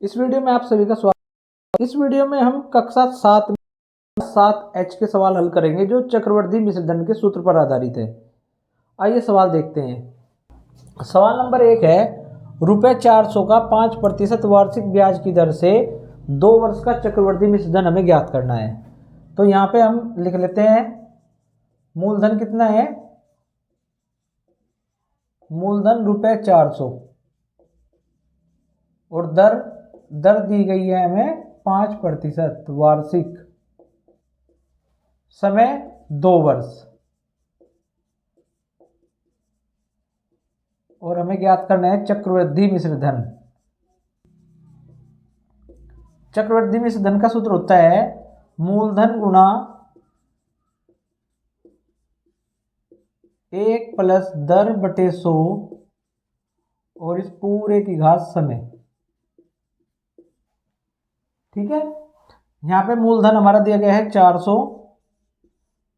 इस वीडियो में आप सभी का स्वागत। इस वीडियो में हम कक्षा 7 में 7H के सवाल हल करेंगे जो चक्रवर्ती मिश्रधन के सूत्र पर आधारित है। आइए सवाल देखते हैं। सवाल नंबर 1 है, ₹400 का 5% वार्षिक ब्याज की दर से 2 वर्ष का चक्रवर्ती मिश्रधन हमें ज्ञात करना है। तो यहाँ पे हम लिख लेते हैं मूलधन कितना है, मूलधन ₹400 और दर दी गई है हमें 5% वार्षिक, समय 2 वर्ष, और हमें ज्ञात करना है चक्रवृद्धि मिश्रधन। चक्रवृद्धि मिश्रधन का सूत्र होता है मूलधन गुणा 1 प्लस दर बटे 100 और इस पूरे की घात समय। ठीक है, यहाँ पे मूलधन हमारा दिया गया है 400,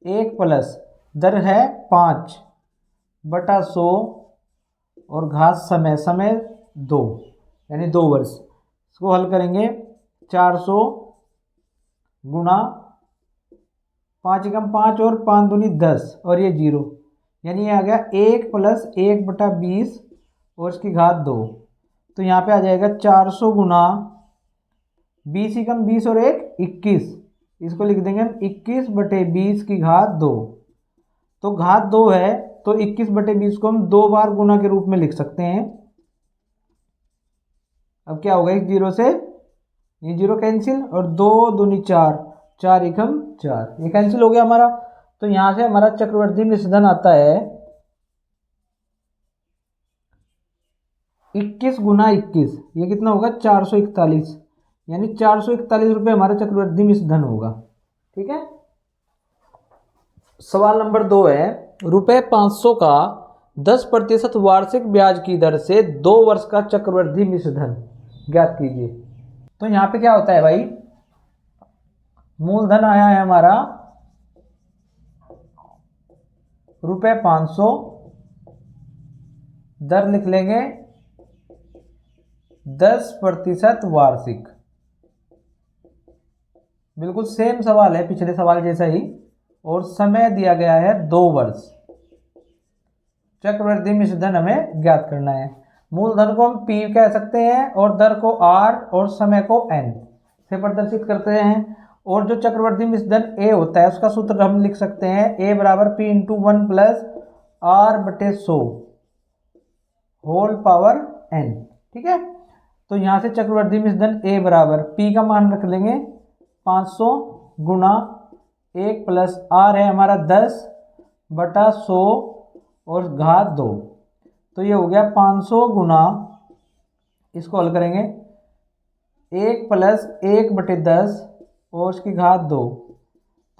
1 प्लस दर है 5 बटा 100 और घात समय 2 यानी 2 वर्ष। इसको हल करेंगे 400 गुणा 5 एकम 5 और 5 दूनी 10 और ये 0 यानी ये आ गया 1 प्लस 1 बटा 20 और इसकी घात 2। तो यहाँ पे आ जाएगा 400 गुणा 20 एकम 20 और 1 21, इसको लिख देंगे हम 21 बटे 20 की घात 2। तो घात 2 है तो 21 बटे 20 को हम 2 बार गुणा के रूप में लिख सकते हैं। अब क्या होगा, इस 0 से ये 0 कैंसिल और 2 दूनी 4, 4 एकम 4, ये कैंसिल हो गया हमारा। तो यहां से हमारा चक्रवर्ती मिश्रधन आता है 21 गुना 21, ये कितना होगा 441, यानी 441 रुपये हमारा चक्रवर्ती मिश्रधन होगा। ठीक है। सवाल नंबर 2 है, ₹500 का 10% वार्षिक ब्याज की दर से 2 वर्ष का चक्रवर्ती मिश्रधन ज्ञात कीजिए। तो यहाँ पे क्या होता है भाई, मूलधन आया है हमारा ₹500, दर लिख लेंगे 10% वार्षिक। बिल्कुल सेम सवाल है पिछले सवाल जैसा ही, और समय दिया गया है 2 वर्ष। चक्रवर्ती मिश्रधन हमें ज्ञात करना है। मूलधन को हम P कह सकते हैं और दर को R और समय को N से प्रदर्शित करते हैं। और जो चक्रवर्ती मिश्रधन A होता है उसका सूत्र हम लिख सकते हैं A बराबर P इंटू 1 प्लस R बटे 100 होल पावर N। ठीक है, तो यहाँ से चक्रवर्ती मिश्रधन A बराबर P का मान रख लेंगे 500 गुना 1 प्लस R है हमारा 10 बटा 100 और घात 2। तो ये हो गया 500 गुना, इसको हल करेंगे 1 प्लस 1 बटे 10 और इसकी घात 2।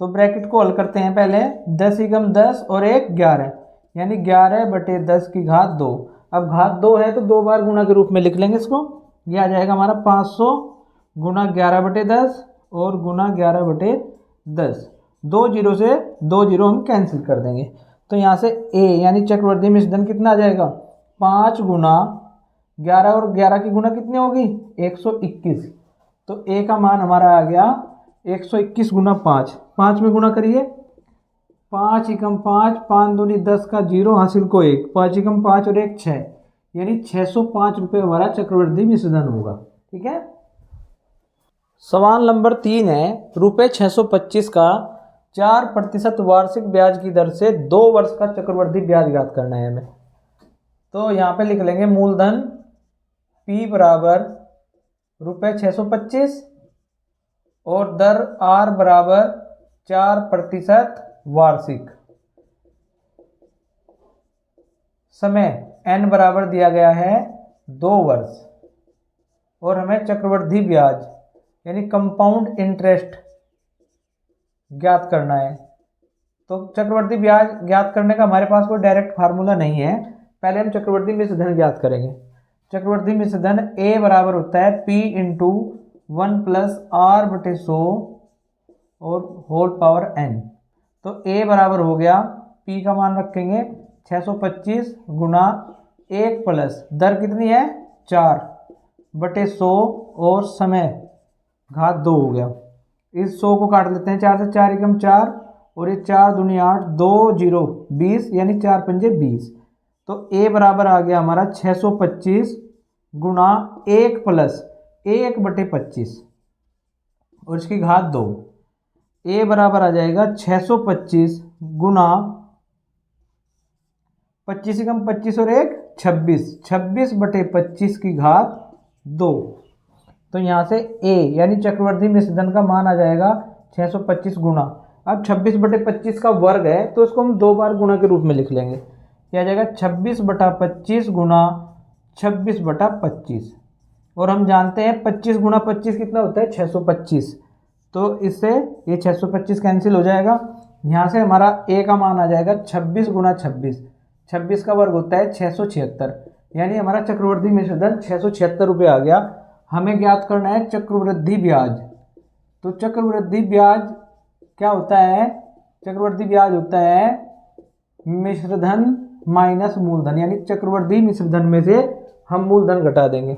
तो ब्रैकेट को हल करते हैं पहले, 10 एकम 10 और 1 11 यानी 11 बटे 10 की घात 2। अब घात 2 है तो 2 बार गुणा के रूप में लिख लेंगे इसको। ये आ जाएगा हमारा 500 गुना 11 बटे 10 और गुना 11 बटे 10। 2 जीरो से 2 जीरो हम कैंसिल कर देंगे। तो यहाँ से A यानी चक्रवर्ती मिश्रधन कितना आ जाएगा, 5 गुना 11 और 11 की गुना कितनी होगी 121। तो A का मान हमारा आ गया 121 गुना 5, 5 में गुना करिए 5 एकम 5, 5 दूनी 10 का 0 हासिल को 1, 5 एकम 5 और 1 6 यानी 605 रुपये हमारा चक्रवर्ती मिश्रधन होगा। ठीक है। सवाल नंबर 3 है, ₹625 का 4% वार्षिक ब्याज की दर से 2 वर्ष का चक्रवर्ती ब्याज ज्ञात करना है हमें। तो यहाँ पे लिख लेंगे मूलधन P बराबर ₹625 और दर R बराबर 4% वार्षिक, समय N बराबर दिया गया है 2 वर्ष और हमें चक्रवर्ती ब्याज यानी कंपाउंड इंटरेस्ट ज्ञात करना है। तो चक्रवर्ती ब्याज ज्ञात करने का हमारे पास कोई डायरेक्ट फार्मूला नहीं है, पहले हम चक्रवर्ती मिश्रधन ज्ञात करेंगे। चक्रवर्ती मिश्रधन A बराबर होता है P इंटू 1 प्लस R बटे 100 और होल पावर N। तो A बराबर हो गया, P का मान रखेंगे 625 गुना 1 प्लस दर कितनी है 4 बटे 100 और समय घात 2 हो गया। इस 100 को काट लेते हैं 4 से, 4 एकम 4 और ये 4 दूनी 8, 2 0 20 यानी 4 पंजे 20। तो ए बराबर आ गया हमारा 625 गुणा 1 प्लस 1 बटे 25 और इसकी घात 2। ए बराबर आ जाएगा 625 गुणा 25 एकम 25 और 1 26, 26 बटे 25 की घात 2। तो यहाँ से ए यानी चक्रवर्ती मिश्रधन का मान आ जाएगा 625 गुणा। अब 26 बटे 25 का वर्ग है तो उसको हम 2 बार गुणा के रूप में लिख लेंगे। क्या आ जाएगा 26 बटा 25 गुणा 26 बटा 25 और हम जानते हैं 25 गुणा 25 कितना होता है 625। तो इससे ये 625 कैंसिल हो जाएगा। यहाँ से हमारा ए का मान आ जाएगा 26 गुणा 26, 26 का वर्ग होता है 676 यानी हमारा चक्रवर्ती मिश्रधन 676 रुपये आ गया। हमें ज्ञात करना है चक्रवृद्धि ब्याज। तो चक्रवृद्धि ब्याज क्या होता है? चक्रवृद्धि ब्याज होता है मिश्रधन माइनस मूलधन, यानी चक्रवृद्धि मिश्रधन में से हम मूलधन घटा देंगे।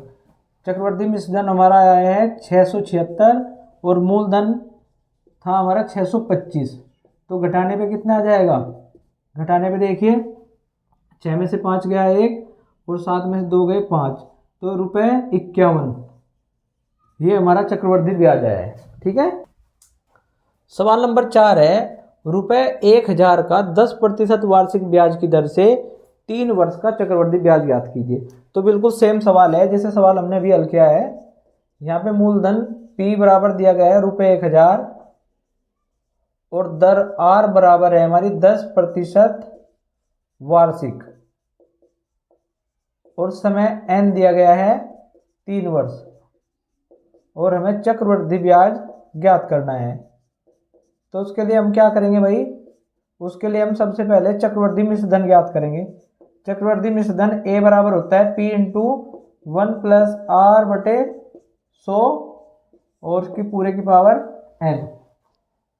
चक्रवृद्धि मिश्रधन हमारा आया है 676 और मूलधन था हमारा 625। तो घटाने पे कितना आ जाएगा? घटाने पे देखिए 6 में से 5 गया 1 और 7 में से 2 गए 5, तो ₹51 ये हमारा चक्रवृद्धि ब्याज आया है। ठीक है। सवाल नंबर 4 है ₹1000 का 10% वार्षिक ब्याज की दर से 3 वर्ष का चक्रवृद्धि ब्याज ज्ञात कीजिए। तो बिल्कुल सेम सवाल है जैसे सवाल हमने अभी हल किया है। यहाँ पे मूलधन P बराबर दिया गया है ₹1000 और दर R बराबर है हमारी 10% वार्षिक और समय N दिया गया है 3 वर्ष और हमें चक्रवृद्धि ब्याज ज्ञात करना है। तो उसके लिए हम क्या करेंगे भाई? उसके लिए हम सबसे पहले चक्रवृद्धि मिश्रधन ज्ञात करेंगे। चक्रवृद्धि मिश्रधन A बराबर होता है P इंटू 1 प्लस R बटे 100 और उसकी पूरे की पावर N।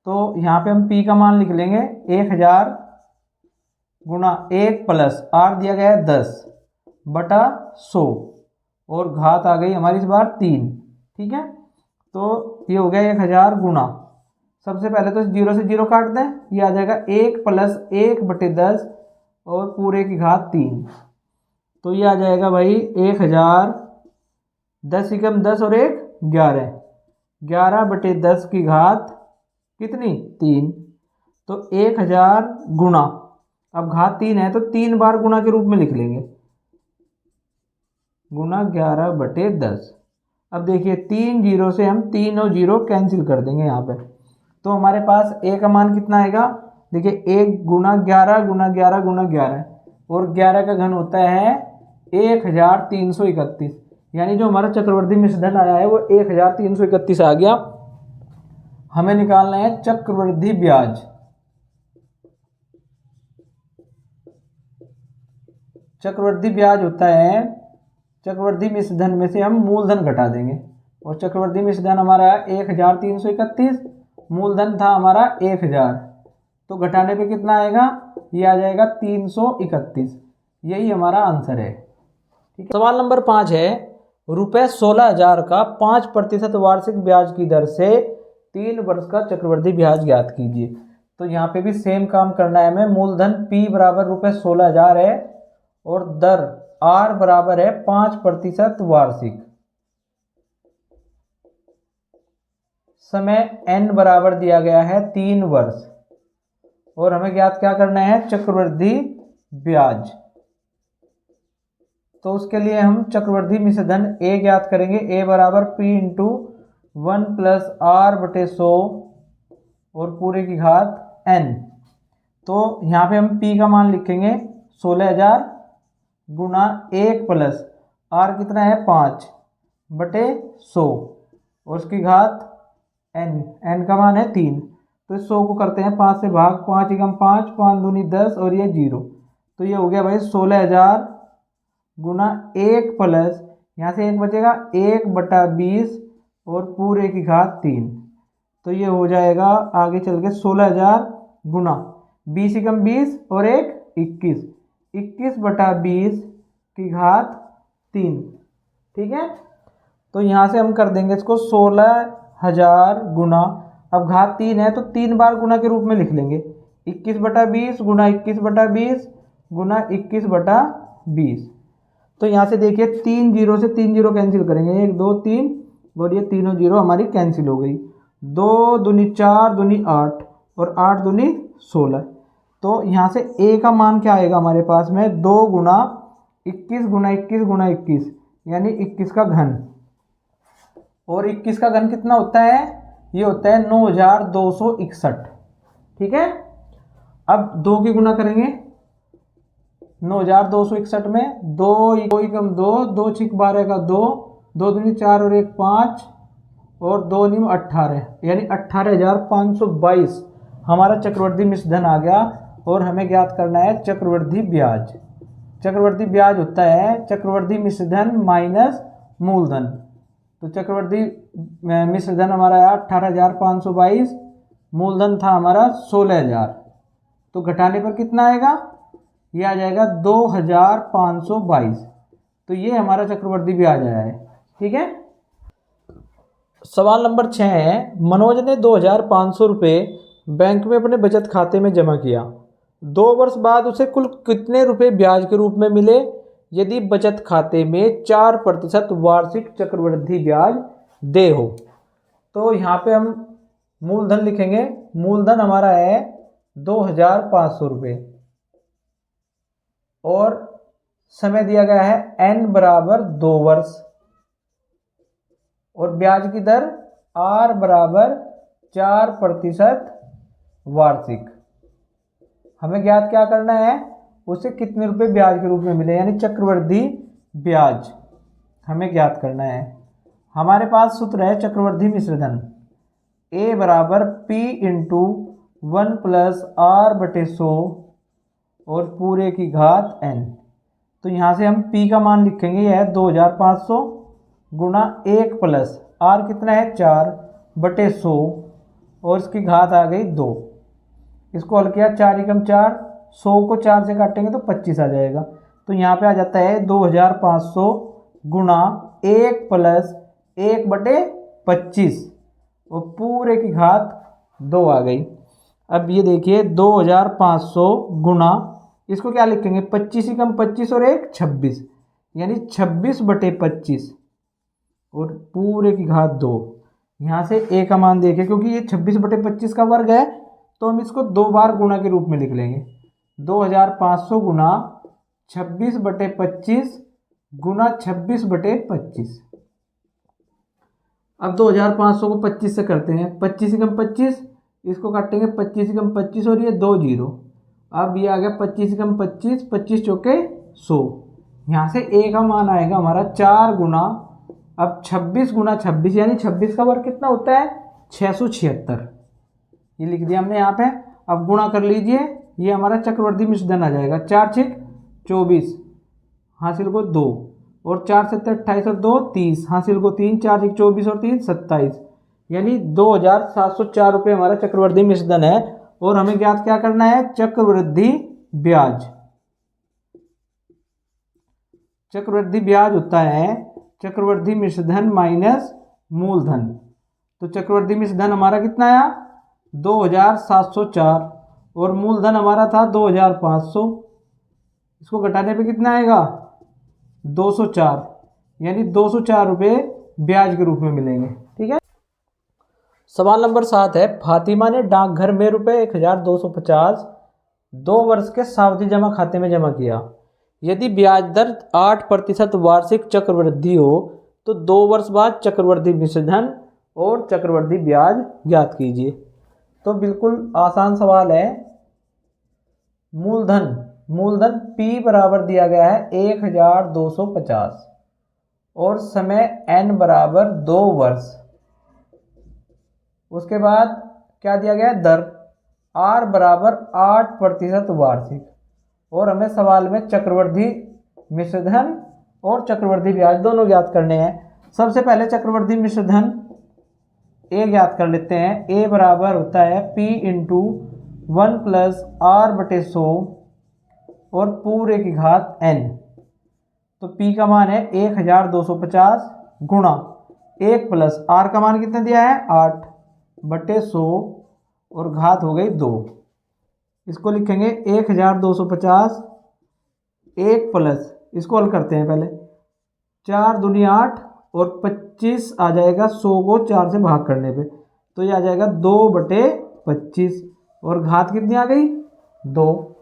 तो यहाँ पे हम P का मान लिख लेंगे 1000 गुणा 1 प्लस R दिया गया है 10 बटा 100 और घात आ गई हमारी इस बार 3। ठीक है। तो ये हो गया 1000 गुणा, सबसे पहले तो 0 से 0 काट दें, ये आ जाएगा 1 प्लस 1 बटे 10 और पूरे की घात 3। तो ये आ जाएगा भाई 1000, 10 एकम 10 और 1 11, 11 बटे 10 की घात कितनी? 3। तो 1000 गुणा, अब घात 3 है तो 3 बार गुणा के रूप में लिख लेंगे, गुणा 11 बटे 10। अब देखिए 3 0 से हम 3 और 0 कैंसिल कर देंगे यहाँ पे। तो हमारे पास ए का मान कितना आएगा? देखिए 1 गुणा 11 गुणा 11 गुणा 11 और 11 का घन होता है 1331, यानी जो हमारा चक्रवृद्धि मिश्रधन आया है वो 1331 आ गया। हमें निकालना है चक्रवृद्धि ब्याज। चक्रवृद्धि ब्याज होता है चक्रवृद्धि मिश्रधन में से हम मूलधन घटा देंगे और चक्रवृद्धि मिश्रधन हमारा 1331, मूलधन था हमारा 1000, तो घटाने पे कितना आएगा? ये आ जाएगा 331। यही हमारा आंसर है। ठीक है। सवाल नंबर 5 है ₹16,000 का 5% वार्षिक ब्याज की दर से 3 वर्ष का चक्रवृद्धि ब्याज ज्ञात कीजिए। तो यहाँ पे भी सेम काम करना है हमें। मूलधन P बराबर ₹16,000 है और दर R बराबर है 5% वार्षिक, समय N बराबर दिया गया है 3 वर्ष और हमें ज्ञात क्या करना है? चक्रवृद्धि ब्याज। तो उसके लिए हम चक्रवृद्धि मिश्रधन A ज्ञात करेंगे। A बराबर P इंटू 1 प्लस R बटे 100 और पूरे की घात N। तो यहाँ पे हम P का मान लिखेंगे 16,000 गुणा 1 प्लस R कितना है 5 बटे 100 और उसकी घात N, N का मान है 3। तो इस 100 को करते हैं 5 से भाग, 5 एकम 5, 5 दूनी 10 और ये 0। तो ये हो गया भाई 16,000 गुणा 1 प्लस, यहाँ से 1 बचेगा 1 बटा 20 और पूरे की घात 3। तो ये हो जाएगा आगे चल के 16,000 गुणा 20 एकम 20 और 1 21, 21 बटा 20 की घात 3। ठीक है। तो यहाँ से हम कर देंगे इसको 16,000 गुना, अब घात 3 है तो 3 बार गुना के रूप में लिख लेंगे, 21/20 गुना 21/20 गुना 21/20। तो यहाँ से देखिए 3 जीरो से 3 जीरो कैंसिल करेंगे, 1 2 3 और ये तीनों जीरो हमारी कैंसिल हो गई। 2 दूनी 4 दूनी 8 और 8 दूनी 16। तो यहाँ से ए का मान क्या आएगा हमारे पास में, 2 गुना 21 गुना 21 गुना 21 यानी 21 का घन। और 21 का घन कितना होता है, ये होता है 9,261। ठीक है, अब 2 की गुना करेंगे 9,261 में, 2 एकम 2, 2 छिक 12 का 2, 2 दूनी 4 और 1 5 और 2 नीम 18 यानी 18,522 हमारा चक्रवर्ती मिश्रधन आ गया। और हमें ज्ञात करना है चक्रवर्ती ब्याज। चक्रवर्ती ब्याज होता है चक्रवर्ती मिश्रधन माइनस मूलधन। तो चक्रवर्ती मिश्रधन हमारा आया 18,522, मूलधन था हमारा 16,000, तो घटाने पर कितना आएगा, ये आ जाएगा 2,522। तो ये हमारा चक्रवर्ती ब्याज आया है। ठीक है, सवाल नंबर 6 है, मनोज ने 2,500 रुपये बैंक में अपने बचत खाते में जमा किया, 2 वर्ष बाद उसे कुल कितने रुपए ब्याज के रूप में मिले यदि बचत खाते में 4% वार्षिक चक्रवृद्धि ब्याज दे हो। तो यहाँ पे हम मूलधन लिखेंगे, मूलधन हमारा है 2,500 रुपये और समय दिया गया है n बराबर 2 वर्ष और ब्याज की दर r बराबर 4% वार्षिक। हमें ज्ञात क्या करना है, उसे कितने रुपए ब्याज के रूप में मिले यानी चक्रवृद्धि ब्याज हमें ज्ञात करना है। हमारे पास सूत्र है चक्रवृद्धि मिश्रधन, a बराबर p इंटू 1 प्लस r/100 और पूरे की घात n। तो यहाँ से हम p का मान लिखेंगे, यह है 2,500 गुना 1 प्लस r कितना है 4/100 और इसकी घात आ गई 2। इसको हल किया 4 एकम 4, 100 को 4 से काटेंगे तो 25 आ जाएगा। तो यहाँ पे आ जाता है 2,500 गुना 1 प्लस 1/25 और पूरे की घात 2 आ गई। अब ये देखिए 2,500 गुना, इसको क्या लिखेंगे 25 एकम 25 और 1 26 यानी 26/25 और पूरे की घात 2। यहाँ से a का मान देखें, क्योंकि ये 26/25 का वर्ग है तो हम इसको 2 बार गुणा के रूप में लिख लेंगे, 2,500 गुना 26/25 गुना 26/25। अब 2,500 को 25 से करते हैं, 25 एकम 25, इसको काटेंगे 25 एकम 25 और ये 2 जीरो। अब ये आ गया 25 एकम 25, 25 चौके 100। यहाँ से a का मान आएगा हमारा 4 गुना, अब 26 गुना 26 यानी 26 का वर्ग कितना होता है 676, ये लिख दिया हमने यहाँ पे। अब गुणा कर लीजिए, ये हमारा चक्रवर्ती मिश्रधन आ जाएगा, 4 6 24 हासिल को 2 और 4 7 28 और 2 30 हासिल को 3, 4 6 24 और 3 27 यानी 2,704 रुपये हमारा चक्रवर्ती मिश्रधन है। और हमें ज्ञात क्या करना है, चक्रवृद्धि ब्याज। चक्रवृद्धि ब्याज होता है चक्रवर्ती मिश्रधन माइनस मूलधन। तो चक्रवर्ती मिश्रधन हमारा कितना आया 2,704 और मूलधन हमारा था 2,500, इसको घटाने पे कितना आएगा 204 यानी 204 रुपये ब्याज के रूप में मिलेंगे। ठीक है, सवाल नंबर 7 है, फातिमा ने डाकघर में रुपये 1,250 2 वर्ष के सावधि जमा खाते में जमा किया, यदि ब्याज दर 8% वार्षिक चक्रवृद्धि हो तो 2 वर्ष बाद चक्रवर्ती मिश्रधन और चक्रवर्ती ब्याज ज्ञात कीजिए। तो बिल्कुल आसान सवाल है। मूलधन P बराबर दिया गया है 1,250 और समय n बराबर 2 वर्ष। उसके बाद क्या दिया गया है, दर r बराबर 8% वार्षिक। और हमें सवाल में चक्रवर्ती मिश्रधन और चक्रवर्ती ब्याज दोनों ज्ञात करने हैं। सबसे पहले चक्रवर्ती मिश्रधन a ज्ञात कर लेते हैं। a बराबर होता है p इंटू 1 प्लस r/100 और पूरे की घात n। तो p का मान है 1,250 गुणा 1 प्लस आर का मान कितना दिया है 8/100 और घात हो गई 2। इसको लिखेंगे 1250 1 प्लस, इसको हल करते हैं पहले, 4 दूनी 8 और 25 आ जाएगा 100 को 4 से भाग करने पे, तो ये आ जाएगा 2/25 और घात कितनी आ गई 2।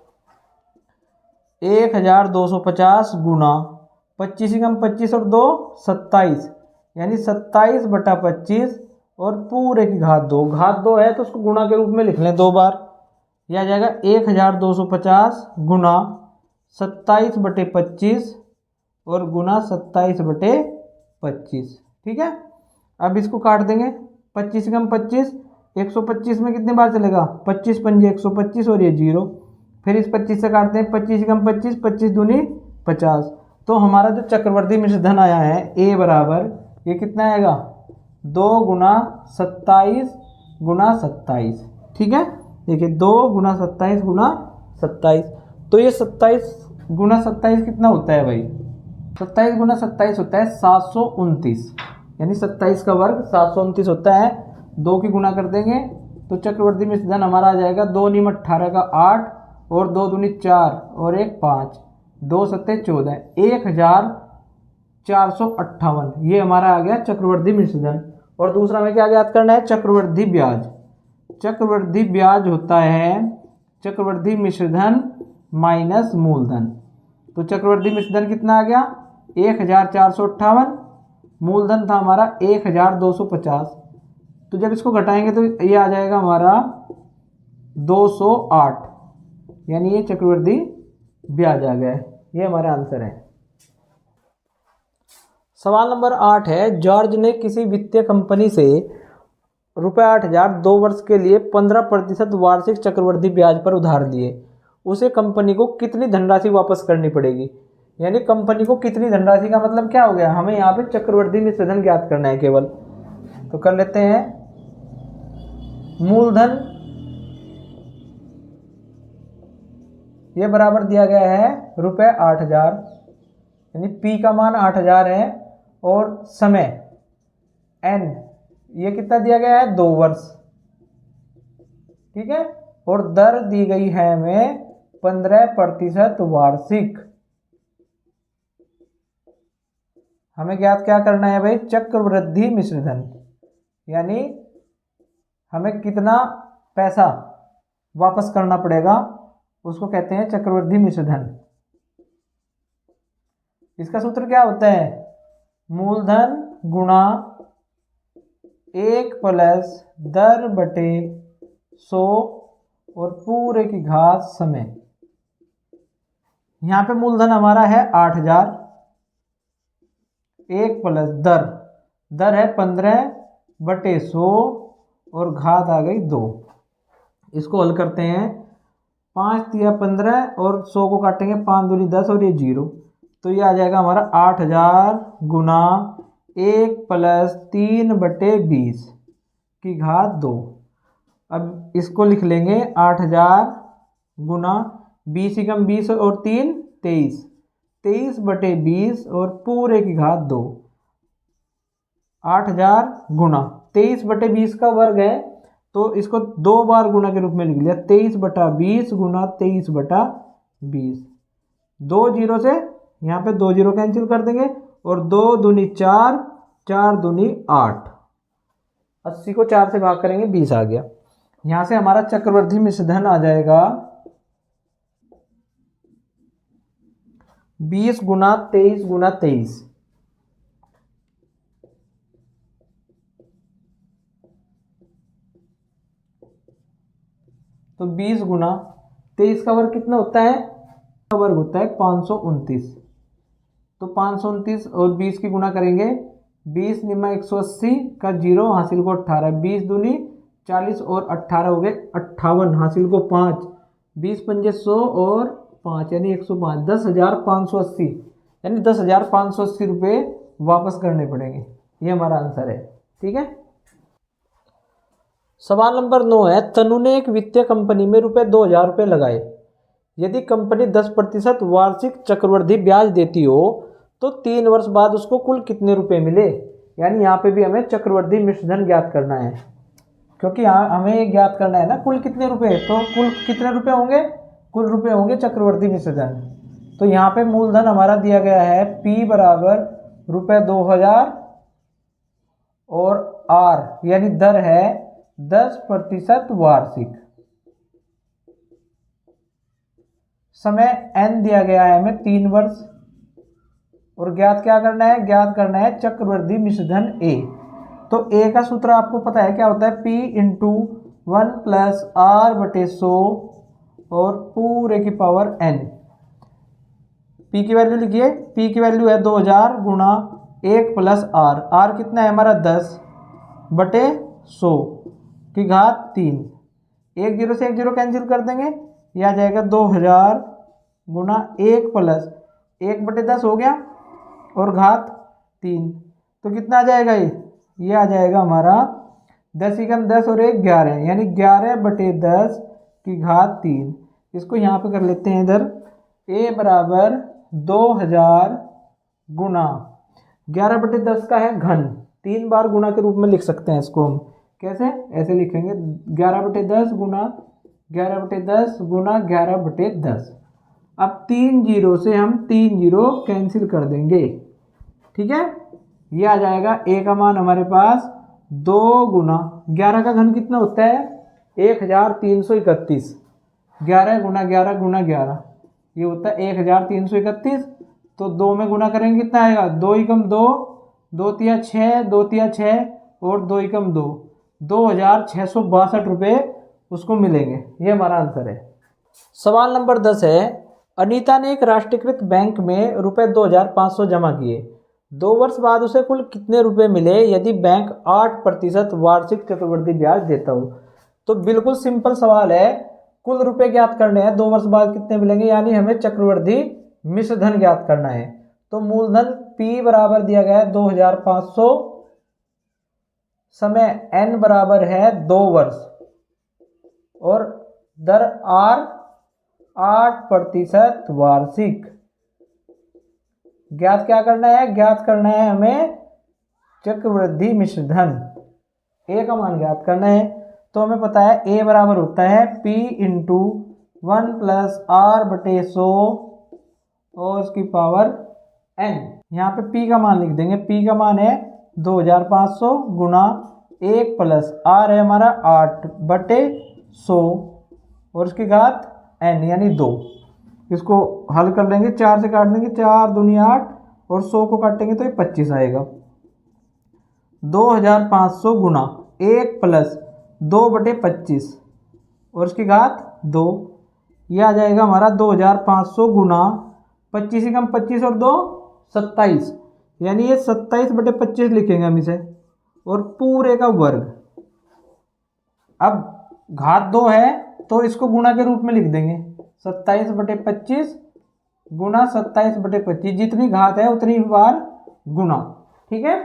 1250 गुना 25 कम 25 और 2 27, यानी 27/25 और पूरे की घात 2। घात 2 है तो उसको गुणा के रूप में लिख लें 2 बार। यह आ जाएगा 1250 गुना 27/25 और गुना 27/25। ठीक है, अब इसको काट देंगे। 25 कम 25, 125 में कितने बार चलेगा 25 पंजे 125 और ये 0। फिर इस 25 से काटते हैं, 25 कम 25, 25 दूनी 50। तो हमारा जो चक्रवर्ती मिश्र धन आया है ए बराबर, ये कितना आएगा 2 गुना 27 गुना 27। ठीक है, देखिए 2 गुना 27 गुना 27, तो ये 27 गुना 27 कितना होता है भाई, 27 गुना 27 होता है 729, यानी 27 का वर्ग 729 होता है। 2 की गुना कर देंगे तो चक्रवर्ती मिश्र धन हमारा आ जाएगा 2 नीम 18 का 8 और 2 दूनी 4 और 1 5, 2 सत्ते 14, 1458, ये हमारा आ गया चक्रवर्ती मिश्र धन। और दूसरा में क्या ज्ञात करना है, चक्रवर्ती ब्याज। चक्रवर्ती ब्याज होता है चक्रवर्ती मिश्र धन माइनस मूलधन। तो चक्रवर्ती मिश्र धन कितना आ गया 1458, मूलधन था हमारा 1250। तो जब इसको घटाएंगे तो ये आ जाएगा हमारा 208, यानी ये चक्रवर्ती ब्याज आ गया है। ये हमारा आंसर है। सवाल नंबर 8 है, जॉर्ज ने किसी वित्तीय कंपनी से ₹8,000 2 वर्ष के लिए 15% वार्षिक चक्रवर्ती ब्याज पर उधार लिए। उसे कंपनी को कितनी धनराशि वापस करनी पड़ेगी, यानी कंपनी को कितनी धनराशि का मतलब क्या हो गया, हमें यहाँ पे चक्रवर्ती मिश्र धन ज्ञात करना है केवल। तो कर लेते हैं, मूलधन ये बराबर दिया गया है ₹8,000, यानी पी का मान 8,000 है और समय एन ये कितना दिया गया है 2 वर्ष। ठीक है, और दर दी गई है हमें 15% वार्षिक। हमें ज्ञात क्या करना है भाई, चक्रवृद्धि मिश्र धन, यानी हमें कितना पैसा वापस करना पड़ेगा, उसको कहते हैं चक्रवृद्धि मिश्र धन। इसका सूत्र क्या होता है, मूलधन गुणा 1 प्लस दर बटे 100 और पूरे की घात समय। यहाँ पे मूलधन हमारा है 8,000, 1 प्लस दर है 15/100 और घात आ गई 2। इसको हल करते हैं, 5 तिया 15 और 100 को काटेंगे 5 दूनी 10 और ये 0, तो ये आ जाएगा हमारा 8,000 गुना 1 प्लस 3/20 की घात 2। अब इसको लिख लेंगे 8,000 गुना 20 एकम 20 और 3 23, 23/20 और पूरे की घात 2। 8,000 गुना 23/20 का वर्ग है, तो इसको 2 बार गुना के रूप में लिख लिया, 23/20 गुना 23/20। 2 जीरो से यहाँ पे 2 जीरो कैंसिल कर देंगे और 2 दूनी 4, 4 दूनी 8, 80 को 4 से भाग करेंगे 20 आ गया। यहाँ से हमारा चक्रवृद्धि मिश्र धन आ जाएगा 20 गुना 23 गुना 23। तो 20 गुना 23 का वर्ग कितना होता है, का वर्ग होता है 529। तो 529 और 20 की गुना करेंगे, 20 निमा 180 का 0 हासिल को 18, 20 दूनी 40 और 18 हो गए 58, हासिल को 5, 20 पंजे 100 और 5 यानी 105, 10,580, यानी 10,580 रुपये वापस करने पड़ेंगे। ये हमारा आंसर है। ठीक है, सवाल नंबर 9 है, तनु ने एक वित्तीय कंपनी में ₹2,000 लगाए। यदि कंपनी 10% वार्षिक चक्रवृद्धि ब्याज देती हो तो 3 वर्ष बाद उसको कुल कितने रुपए मिले, यानी यहाँ पे भी हमें चक्रवर्ती मिश्र धन ज्ञात करना है, क्योंकि यहाँ हमें ये ज्ञात करना है ना कुल कितने रुपए, तो कुल कितने रुपए होंगे, कुल रुपए होंगे चक्रवर्ती मिश्र धन। तो यहाँ पे मूलधन हमारा दिया गया है P बराबर रुपये 2000 और R यानी दर है 10% वार्षिक। समय n दिया गया है हमें 3 वर्ष, और ज्ञात क्या करना है, ज्ञात करना है चक्रवर्ती मिश्र धन A। तो A का सूत्र आपको पता है क्या होता है, P इंटू 1 प्लस R बटे 100 और पूरे की पावर n। P की वैल्यू लिखिए, P की वैल्यू है 2000 गुणा 1 प्लस R कितना है हमारा 10 बटे 100 की घात 3। 1 0 से 1 0 कैंसिल कर देंगे, यह आ जाएगा 2000 गुणा 1 प्लस 1 बटे 10 हो गया और घात 3। तो कितना आ जाएगा ये आ जाएगा हमारा 10 एकम 10 और 1 11 यानी 11 बटे 10 की घात 3। इसको यहाँ पे कर लेते हैं इधर, A बराबर 2000 गुणा 11 बटे 10 का है घन, 3 बार गुणा के रूप में लिख सकते हैं इसको हम। कैसे, ऐसे लिखेंगे 11 बटे 10 गुणा 11 बटे 10 गुणा 11 बटे 10। अब 3 जीरो से हम 3 जीरो कैंसिल कर देंगे, ठीक है। ये आ जाएगा A का मान हमारे पास 2 गुना 11 का घन कितना होता है 1331, 11 गुना 11 गुना 11 ये होता है 1331। तो 2 में गुना करेंगे कितना आएगा, 2 एकम 2, 2 तिया 6, 2 तिया 6 और 2 एकम 2, 2662 रुपये उसको मिलेंगे। ये हमारा आंसर है। सवाल नंबर 10 है, अनीता ने एक राष्ट्रीयकृत बैंक में रुपये 2500 जमा किए, 2 वर्ष बाद उसे कुल कितने रुपए मिले यदि बैंक 8% वार्षिक चक्रवृद्धि ब्याज देता हो। तो बिल्कुल सिंपल सवाल है, कुल रुपए ज्ञात करने हैं, 2 वर्ष बाद कितने मिलेंगे, यानी हमें चक्रवृद्धि मिश्र धन ज्ञात करना है। तो मूलधन P बराबर दिया गया है 2500, समय n बराबर है 2 वर्ष और दर R 8% वार्षिक। ज्ञात क्या करना है, ज्ञात करना है हमें चक्रवृद्धि मिश्र धन। A का मान ज्ञात करना है, तो हमें पता है A बराबर होता है P इंटू 1 प्लस R बटे 100 और उसकी पावर n। यहाँ पे P का मान लिख देंगे, P का मान है 2500 गुणा 1 प्लस R है हमारा 8 बटे 100 और उसकी घात n यानी 2। इसको हल कर लेंगे, 4 से काट देंगे, 4 दूनी 8 और 100 को काटेंगे तो ये 25 आएगा। 2500 गुणा 1 प्लस 2 बटे 25 और उसकी घात 2, यह आ जाएगा हमारा 2500 गुणा 25 एकम 25 और 2 27, यानी ये 27 बटे 25 लिखेंगे हम इसे और पूरे का वर्ग। अब घात 2 है तो इसको गुणा के रूप में लिख देंगे, 27 बटे 25 गुणा 27 बटे 25, जितनी घात है उतनी बार गुणा, ठीक है।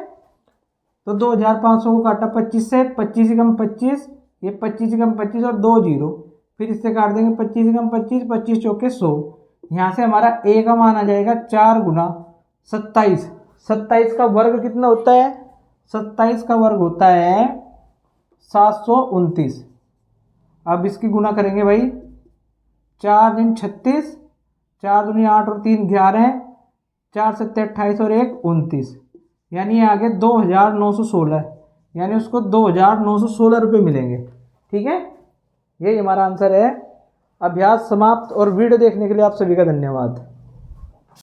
तो 2500 को काटा 25 से, 25 एकम 25, ये 25 एकम 25 और 2 जीरो, फिर इससे काट देंगे 25 एकम 25, 25 चौके 100। यहाँ से हमारा A का मान आ जाएगा 4 गुना 27। 27 का वर्ग कितना होता है, 27 का वर्ग होता है 729। अब इसकी गुना करेंगे भाई, 4 दिन 36, 4 दूनी 8 और 3 11, 4 सत्ते 28 और 1 29, यानी आगे 2916, यानी उसको 2916 रुपये मिलेंगे, ठीक है। यही हमारा आंसर है। अभ्यास समाप्त और वीडियो देखने के लिए आप सभी का धन्यवाद।